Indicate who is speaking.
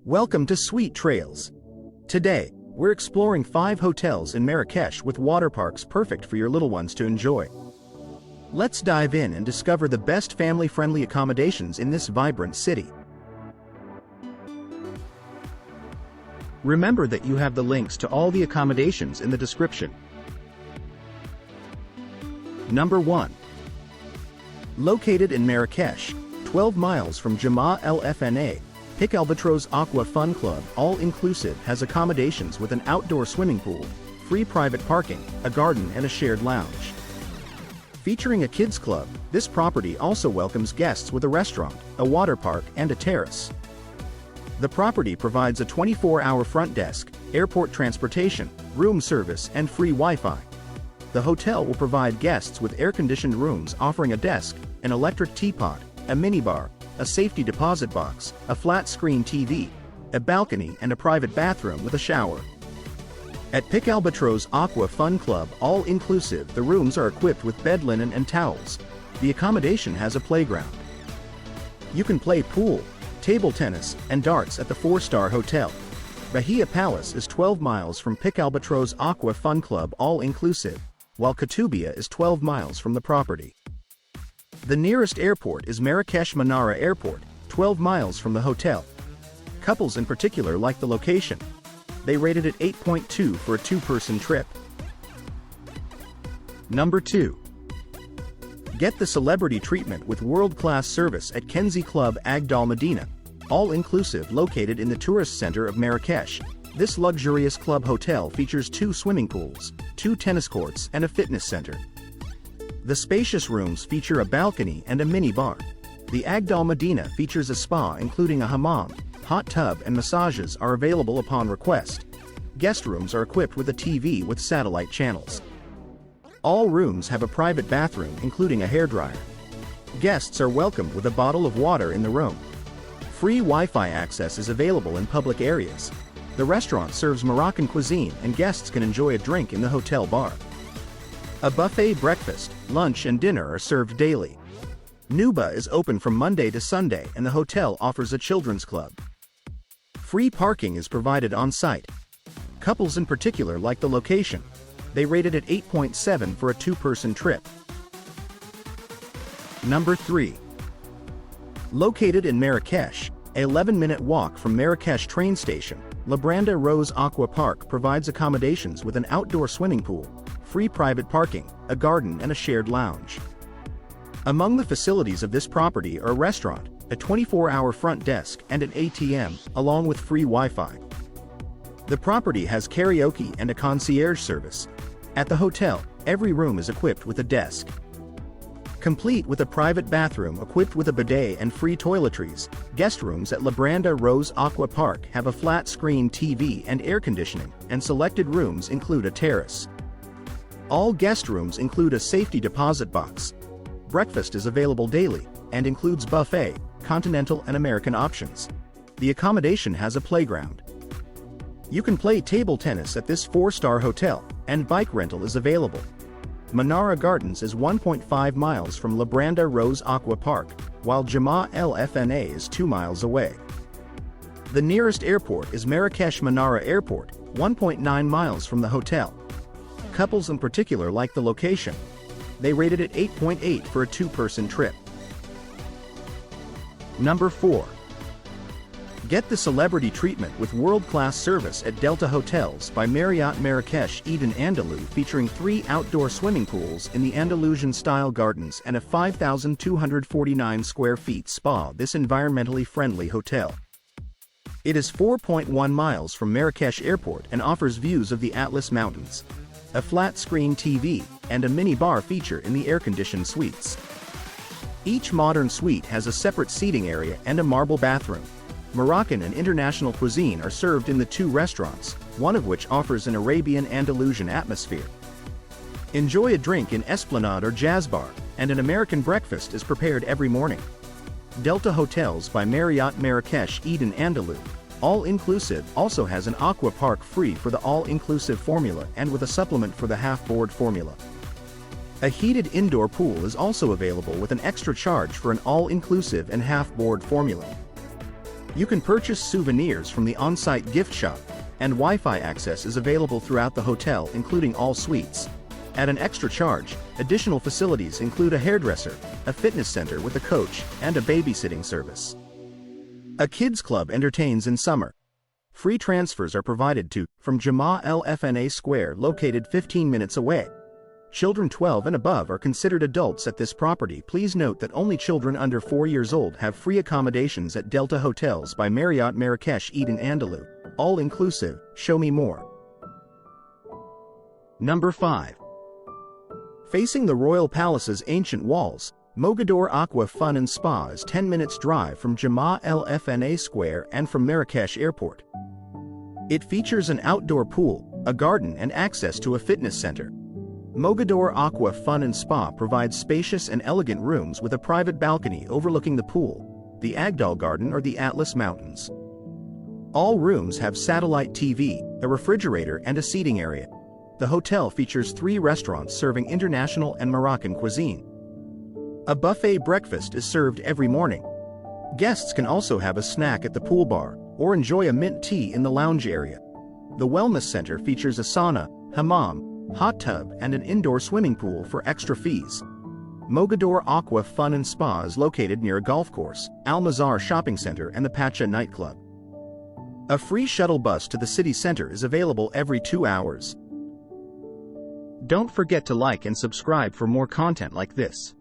Speaker 1: Welcome to SuiteTrails. Today, we're exploring 5 hotels in Marrakech with water parks perfect for your little ones to enjoy. Let's dive in and discover the best family-friendly accommodations in this vibrant city. Remember that you have the links to all the accommodations in the description. Number 1. Located in Marrakech, 12 miles from Jemaa El Fna, Pickalbatros Aqua Fun Club all-inclusive has accommodations with an outdoor swimming pool, free private parking, a garden and a shared lounge. Featuring a kids club, this property also welcomes guests with a restaurant, a water park and a terrace. The property provides a 24-hour front desk, airport transportation, room service and free Wi-Fi. The hotel will provide guests with air-conditioned rooms offering a desk, an electric teapot, a minibar, a safety deposit box, a flat-screen TV, a balcony and a private bathroom with a shower. At Pickalbatros Aqua Fun Club all-inclusive, the rooms are equipped with bed linen and towels. The accommodation has a playground. You can play pool, table tennis, and darts at the 4-star hotel. Bahia Palace is 12 miles from Pickalbatros Aqua Fun Club all-inclusive, while Katoubia is 12 miles from the property. The nearest airport is Marrakech Menara Airport, 12 miles from the hotel. Couples in particular like the location. They rated it 8.2 for a 2-person trip. Number 2. Get the celebrity treatment with world-class service at Kenzi Club Agdal Medina, all-inclusive located in the tourist center of Marrakech. This luxurious club hotel features 2 swimming pools, 2 tennis courts and a fitness center. The spacious rooms feature a balcony and a mini bar. The Agdal Medina features a spa including a hammam, hot tub and massages are available upon request. Guest rooms are equipped with a TV with satellite channels. All rooms have a private bathroom including a hairdryer. Guests are welcomed with a bottle of water in the room. Free Wi-Fi access is available in public areas. The restaurant serves Moroccan cuisine and guests can enjoy a drink in the hotel bar. A buffet breakfast, lunch and dinner are served daily. Nuba is open from Monday to Sunday and the hotel offers a children's club. Free parking is provided on site. Couples in particular like the location. They rated it 8.7 for a 2-person trip. Number 3. Located in Marrakech, a 11-minute walk from Marrakech train station, Labranda Rose Aqua Park provides accommodations with an outdoor swimming pool, free private parking, a garden and a shared lounge. Among the facilities of this property are a restaurant, a 24-hour front desk and an ATM, along with free Wi-Fi. The property has karaoke and a concierge service. At the hotel, every room is equipped with a desk. Complete with a private bathroom equipped with a bidet and free toiletries, guest rooms at Labranda Rose Aqua Park have a flat-screen TV and air conditioning, and selected rooms include a terrace. All guest rooms include a safety deposit box. Breakfast is available daily, and includes buffet, continental and American options. The accommodation has a playground. You can play table tennis at this 4-star hotel, and bike rental is available. Menara Gardens is 1.5 miles from Labranda Rose Aqua Park, while Jemaa El Fna is 2 miles away. The nearest airport is Marrakech Menara Airport, 1.9 miles from the hotel. Couples in particular like the location. They rated it 8.8 for a 2-person trip. Number 4. Get the celebrity treatment with world-class service at Delta Hotels by Marriott Marrakech Eden Andalou, featuring 3 outdoor swimming pools in the Andalusian-style gardens and a 5,249 square feet spa. This environmentally friendly hotel. It is 4.1 miles from Marrakech Airport and offers views of the Atlas Mountains. A flat-screen TV and a mini bar feature in the air-conditioned suites. Each modern suite has a separate seating area and a marble bathroom. Moroccan and international cuisine are served in the 2 restaurants, one of which offers an Arabian Andalusian atmosphere. Enjoy a drink in Esplanade or Jazz Bar, and an American breakfast is prepared every morning. Delta Hotels by Marriott Marrakech Eden Andalou, all-inclusive, also has an aqua park free for the all-inclusive formula and with a supplement for the half-board formula. A heated indoor pool is also available with an extra charge for an all-inclusive and half-board formula. You can purchase souvenirs from the on-site gift shop, and Wi-Fi access is available throughout the hotel, including all suites. At an extra charge, additional facilities include a hairdresser, a fitness center with a coach, and a babysitting service. A kids club entertains in summer. Free transfers are provided to from Jama El Fna Square, located 15 minutes away. Children 12 and above are considered adults at this property. Please note that only children under 4 years old have free accommodations at Delta Hotels by Marriott Marrakech Eden Andalou. All inclusive. Show me more. Number 5. Facing the Royal Palace's ancient walls, Mogador Aqua Fun Spa is 10 minutes drive from Jama El Fna Square and from Marrakech Airport. It features an outdoor pool, a garden, and access to a fitness center. Mogador Aqua Fun Spa provides spacious and elegant rooms with a private balcony overlooking the pool, the Agdal Garden, or the Atlas Mountains. All rooms have satellite TV, a refrigerator, and a seating area. The hotel features 3 restaurants serving international and Moroccan cuisine. A buffet breakfast is served every morning. Guests can also have a snack at the pool bar, or enjoy a mint tea in the lounge area. The wellness center features a sauna, hammam, hot tub, and an indoor swimming pool for extra fees. Mogador Aqua Fun Spa is located near a golf course, Al Mazar Shopping Center, and the Pacha nightclub. A free shuttle bus to the city center is available every 2 hours. Don't forget to like and subscribe for more content like this.